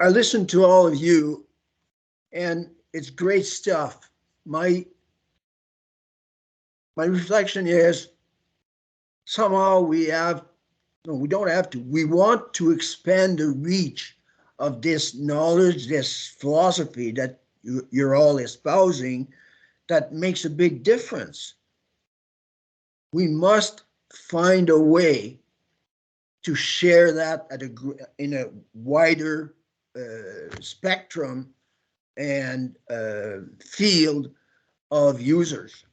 I listened to all of you, and it's great stuff. My my reflection is somehow we have no, we don't have to. We want to expand the reach of this knowledge, this philosophy that you're all espousing that makes a big difference. We must find a way to share that in a wider spectrum and field of users.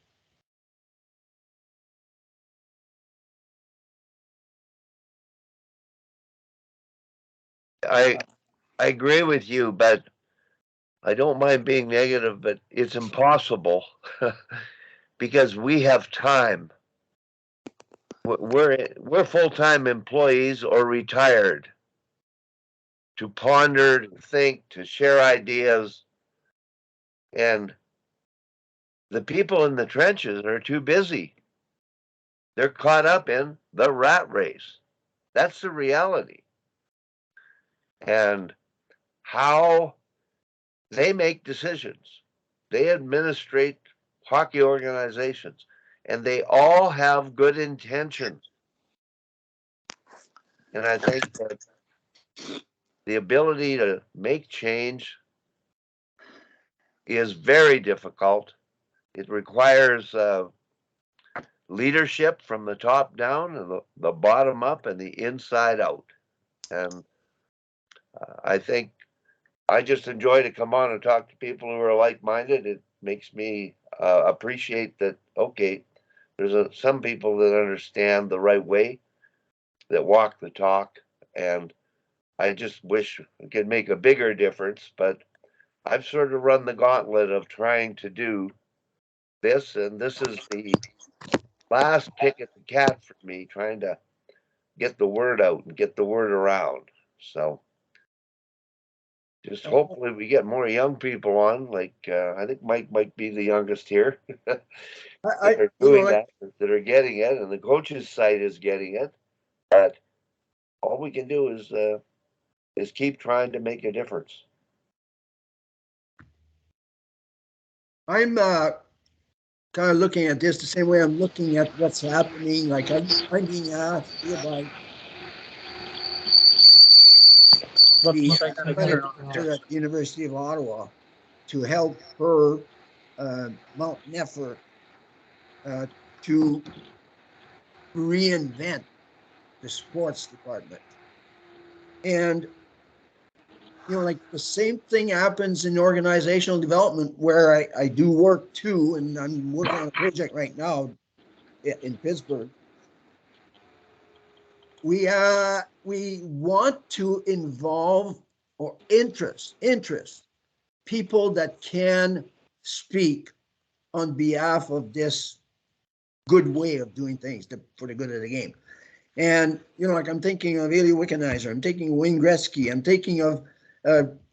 I I agree with you, but I don't mind being negative, but it's impossible because we have time. We're full time employees or retired to ponder, to think, to share ideas, and the people in the trenches are too busy. They're caught up in the rat race. That's the reality. And how they make decisions. They administrate hockey organizations, and they all have good intentions. And I think that the ability to make change is very difficult. It requires leadership from the top down and the bottom up and the inside out. And I think I just enjoy to come on and talk to people who are like minded. It makes me appreciate that, okay, there's some people that understand the right way, that walk the talk. And I just wish it could make a bigger difference. But I've sort of run the gauntlet of trying to do this. And this is the last kick at the cat for me, trying to get the word out and get the word around. So just hopefully we get more young people on. Like I think Mike might be the youngest here that I are you know, doing like, that are getting it, and the coaches' side is getting it. But all we can do is keep trying to make a difference. I'm kind of looking at this the same way I'm looking at what's happening. Like I'm being asked here by the athletic director at the University of Ottawa to help her mount an effort uh, to reinvent the sports department. And like the same thing happens in organizational development where I do work too, and I'm working on a project right now in Pittsburgh. We want to involve or interest people that can speak on behalf of this good way of doing things for the good of the game. And like I'm thinking of Eli Wickenheiser, I'm thinking of Wayne Gretzky, I'm thinking of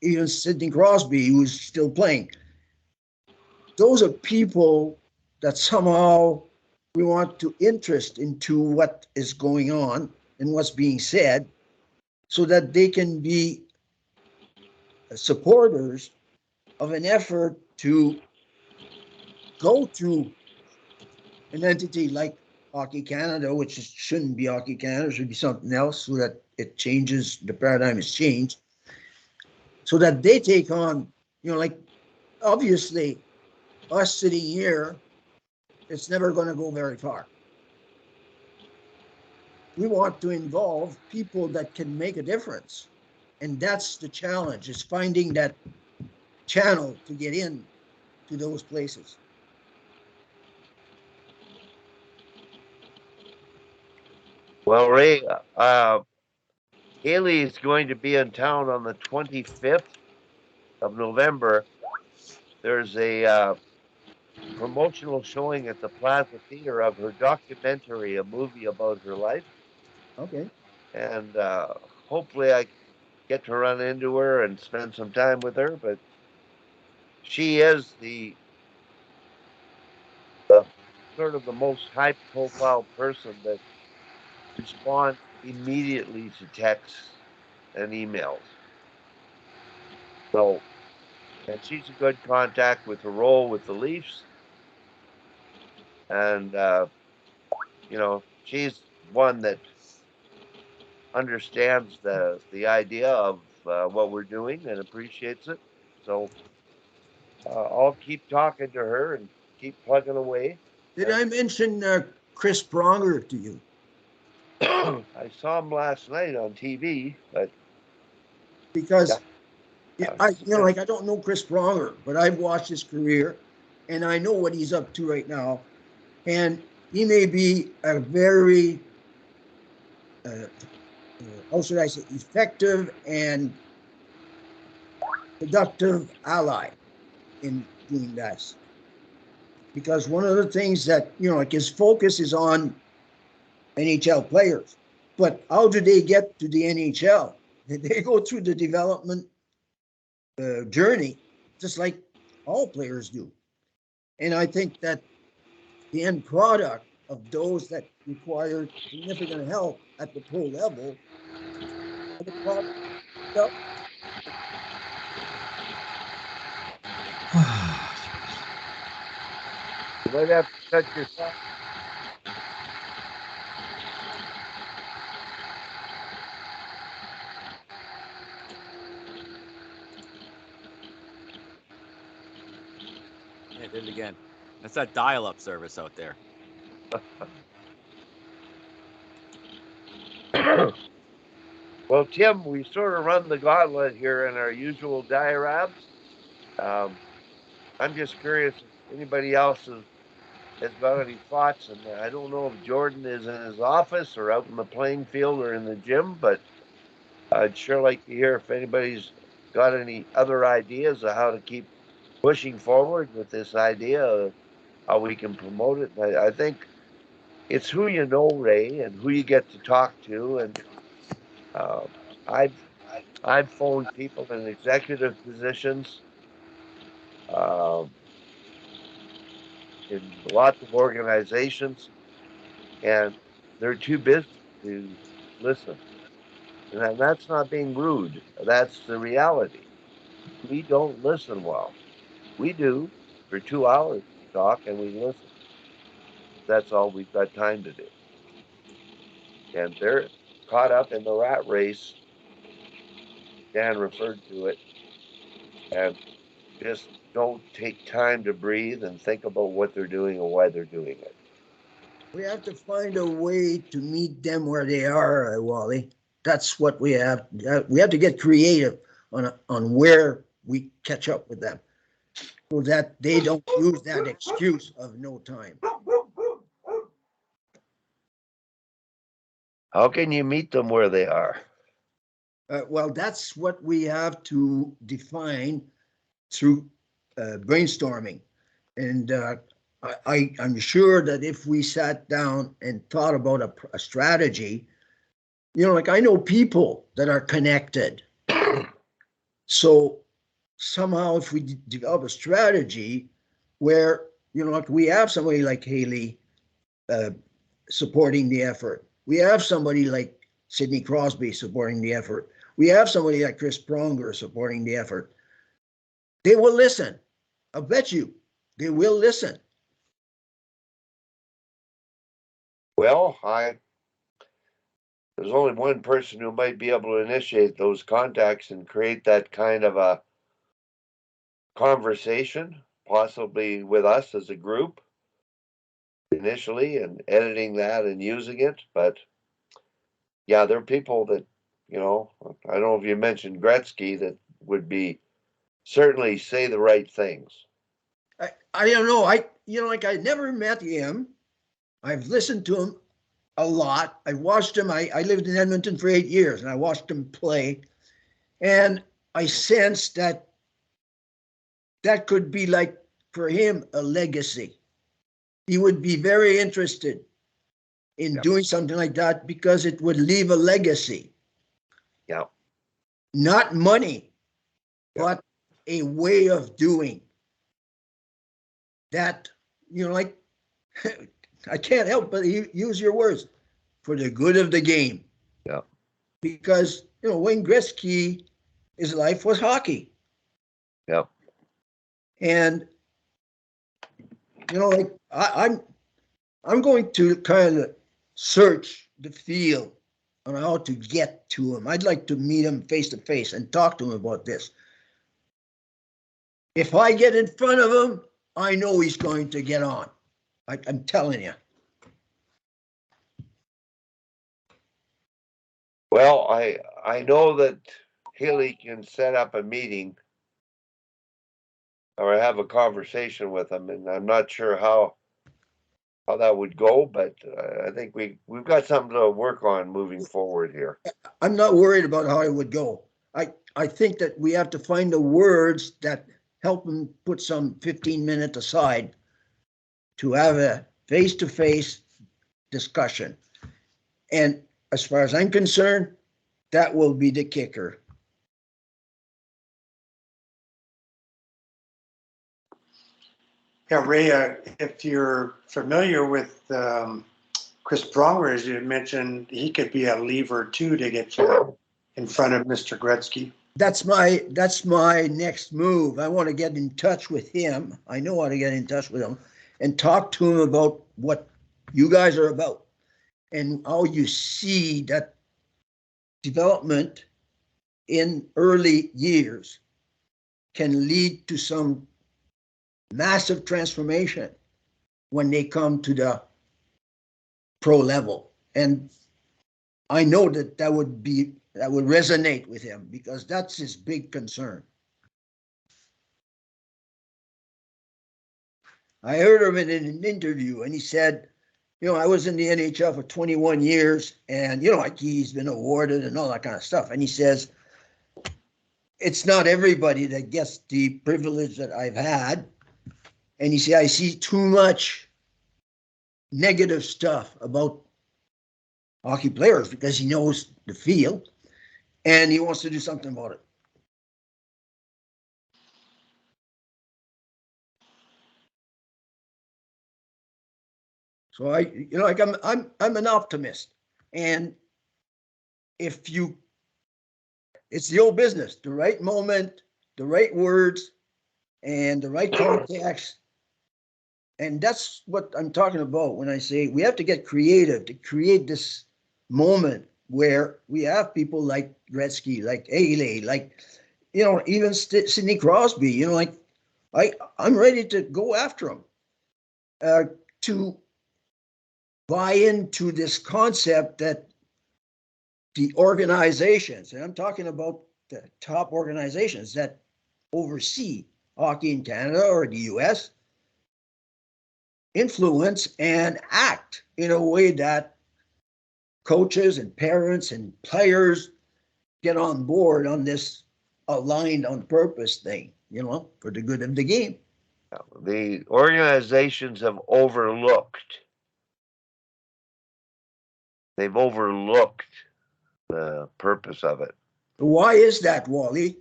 even Sidney Crosby, who's still playing. Those are people that somehow we want to interest into what is going on and what's being said, so that they can be supporters of an effort to go to an entity like Hockey Canada, which shouldn't be Hockey Canada, it should be something else, so that it changes, the paradigm is changed, so that they take on, like obviously us sitting here, it's never going to go very far. We want to involve people that can make a difference. And that's the challenge, is finding that channel to get in to those places. Well, Ray, Haley is going to be in town on the 25th of November. There's a promotional showing at the Plaza Theater of her documentary, a movie about her life. Okay. And hopefully I get to run into her and spend some time with her. But she is the sort of the most high profile person that responds immediately to texts and emails. So, and she's a good contact with her role with the Leafs. And, she's one that understands the idea of what we're doing and appreciates it. So I'll keep talking to her and keep plugging away. Did I mention Chris Pronger to you? I saw him last night on TV, but Because I yeah. I don't know Chris Pronger, but I've watched his career, and I know what he's up to right now. And he may be a very, how should I say, effective and productive ally in doing this. Because one of the things that, like his focus is on NHL players. But how do they get to the NHL? They go through the development journey, just like all players do. And I think that the end product of those that require significant help at the pro level, the product, You might have to cut yourself. Yeah, did it again. That's that dial-up service out there. Well, Tim, we sort of run the gauntlet here in our usual diatribes. I'm just curious if anybody else has got any thoughts. And I don't know if Jordan is in his office or out in the playing field or in the gym, but I'd sure like to hear if anybody's got any other ideas of how to keep pushing forward with this idea of how we can promote it. I think it's who you know, Ray, and who you get to talk to. And I've I've phoned people in executive positions in lots of organizations, and they're too busy to listen. And that's not being rude. That's the reality. We don't listen well. We do for 2 hours. We talk and we listen. That's all we've got time to do. And they're caught up in the rat race. Dan referred to it. And just don't take time to breathe and think about what they're doing and why they're doing it. we have to find a way to meet them where they are, Wally. That's what we have. We have to get creative on where we catch up with them, so that they don't use that excuse of no time. How can you meet them where they are? Well, that's what we have to define through brainstorming. And I'm sure that if we sat down and thought about a strategy, like I know people that are connected. So somehow if we develop a strategy where, like we have somebody like Haley supporting the effort. We have somebody like Sidney Crosby supporting the effort. We have somebody like Chris Pronger supporting the effort. They will listen. I'll bet you they will listen. Well, there's only one person who might be able to initiate those contacts and create that kind of a conversation, possibly with us as a group initially, and editing that and using it. But yeah, there are people that, I don't know if you mentioned Gretzky, that would be certainly say the right things. I don't know. I never met him. I've listened to him a lot. I watched him. I lived in Edmonton for 8 years, and I watched him play. And I sensed that could be like, for him, a legacy. He would be very interested in doing something like that because it would leave a legacy. Yeah. Not money, but a way of doing that, like, I can't help but use your words, for the good of the game. Yeah. Because, Wayne Gretzky, his life was hockey. Yep. And, you know, like I'm going to kind of search the field on how to get to him. I'd like to meet him face to face and talk to him about this. If I get in front of him, I know he's going to get on. I'm telling you. Well, I know that Hilly can set up a meeting or have a conversation with him, and I'm not sure how that would go, but I think we've got something to work on moving forward here. I'm not worried about how it would go. I think that we have to find the words that help him put some 15 minutes aside to have a face-to-face discussion. And as far as I'm concerned, that will be the kicker. Yeah, Ray, if you're familiar with Chris Pronger, as you mentioned, he could be a lever too to get you in front of Mr. Gretzky. That's my next move. I want to get in touch with him. I know how to get in touch with him and talk to him about what you guys are about and how you see that development in early years can lead to some massive transformation when they come to the pro level. And I know that would resonate with him because that's his big concern. I heard him in an interview and he said, you know, I was in the NHL for 21 years and, you know, like he's been awarded and all that kind of stuff. And he says, it's not everybody that gets the privilege that I've had. And he said, I see too much negative stuff about hockey players because he knows the field and he wants to do something about it. So like I'm an optimist, and if you, it's the old business, the right moment, the right words, and the right context. And that's what I'm talking about when I say we have to get creative to create this moment where we have people like Gretzky, like Ehle, like, you know, even Sidney Crosby, you know, like I'm ready to go after him to buy into this concept that the organizations, and I'm talking about the top organizations that oversee hockey in Canada or the US, influence and act in a way that coaches and parents and players get on board on this aligned on purpose thing, you know, for the good of the game. The organizations have overlooked. They've overlooked the purpose of it. Why is that, Wally?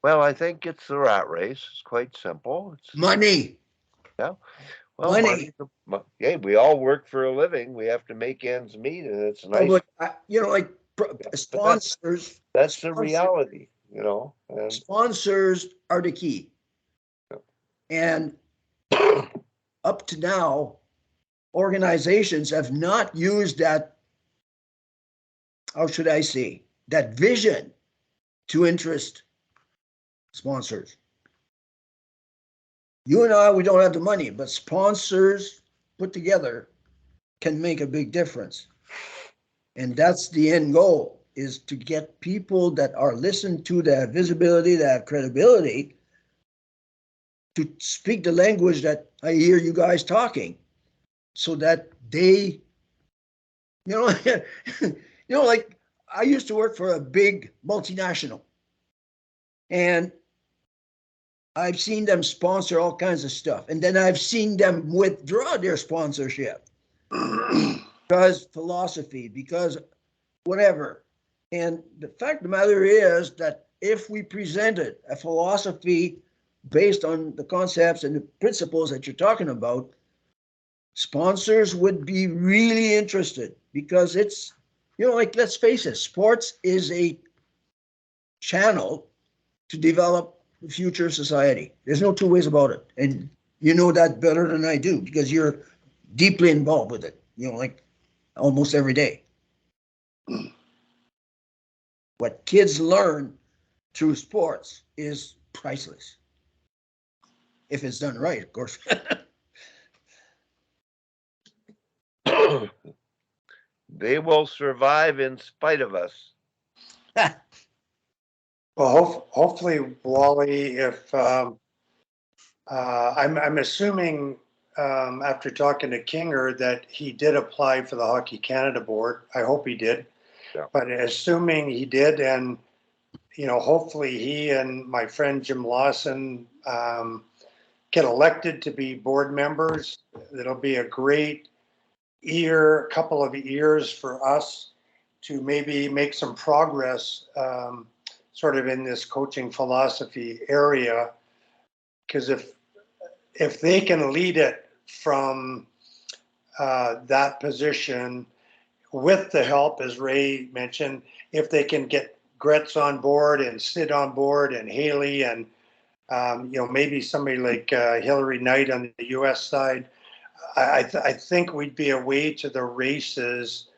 Well, I think it's the rat race. It's quite simple. It's Money. yeah. Well, Money. Yeah, we all work for a living. We have to make ends meet, and it's nice. Oh, but, you know, like sponsors. That's the reality, you know. And sponsors are the key. And up to now, organizations have not used that, how should I say, that vision to interest sponsors. You and I, we don't have the money, but sponsors put together can make a big difference. And that's the end goal, is to get people that are listened to, that have visibility, that have credibility, to speak the language that I hear you guys talking, so that they, you know, you know, like I used to work for a big multinational, and I've seen them sponsor all kinds of stuff, and then I've seen them withdraw their sponsorship because philosophy, because whatever. And the fact of the matter is that if we presented a philosophy based on the concepts and the principles that you're talking about, sponsors would be really interested, because it's, you know, like, let's face it, sports is a channel to develop the future of society. There's no two ways about it. And you know that better than I do because you're deeply involved with it, like almost every day. What kids learn through sports is priceless. If it's done right, of course. They will survive in spite of us. Well, hopefully, Wally, if I'm assuming after talking to Kinger that he did apply for the Hockey Canada board. I hope he did. Yeah. But assuming he did, and hopefully he and my friend Jim Lawson get elected to be board members. That'll be a great couple of years for us to maybe make some progress sort of in this coaching philosophy area. Because if they can lead it from that position with the help, as Ray mentioned, if they can get Gretz on board and Sid on board and Haley and maybe somebody like Hillary Knight on the U.S. side, I think we'd be away to the races.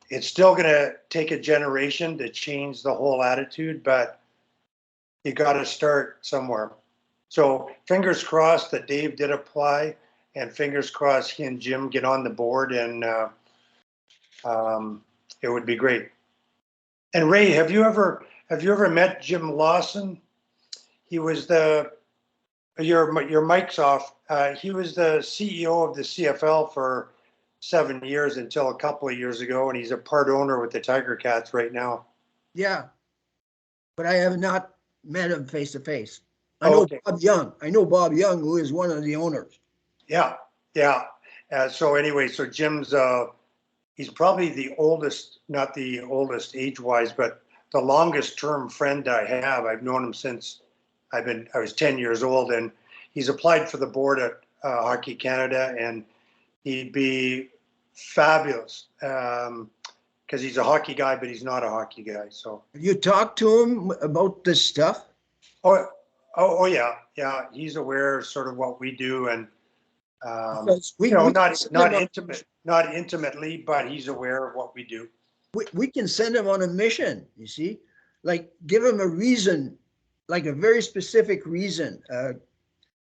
It's still going to take a generation to change the whole attitude, but you got to start somewhere. So fingers crossed that Dave did apply, and fingers crossed he and Jim get on the board, and it would be great. And Ray, have you ever met Jim Lawson? He was your mic's off. He was the CEO of the CFL for 7 years until a couple of years ago, and he's a part owner with the Tiger Cats right now. Yeah, but I have not met him face to face. I know Okay. Bob Young. I know Bob Young, who is one of the owners. Yeah. So anyway, so Jim's he's probably the oldest, not the oldest age-wise, but the longest term friend I have. I've known him since I was 10 years old, and he's applied for the board at Hockey Canada, and he'd be fabulous because he's a hockey guy, but he's not a hockey guy. So Have you talked to him about this stuff? oh yeah, he's aware of sort of what we do, and Because not intimately, but he's aware of what we do. we can send him on a mission, you see, like give him a reason, like a very specific reason.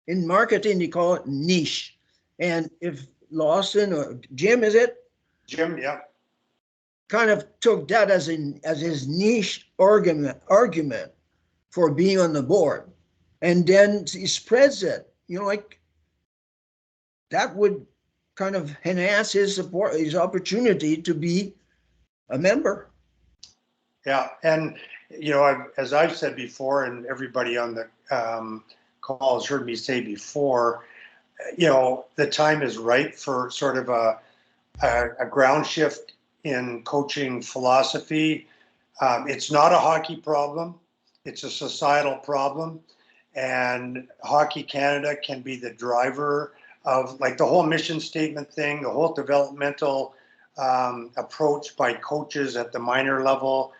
In marketing, they call it niche. And if Lawson or Jim, is it? Jim, yeah. Kind of took that as his niche argument for being on the board. And then he spreads it, like that would kind of enhance his support, his opportunity to be a member. Yeah, and as I've said before, and everybody on the call has heard me say before, the time is right for sort of a ground shift in coaching philosophy. It's not a hockey problem; it's a societal problem, and Hockey Canada can be the driver of like the whole mission statement thing, the whole developmental approach by coaches at the minor level.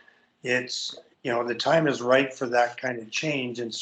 It's the time is right for that kind of change, and so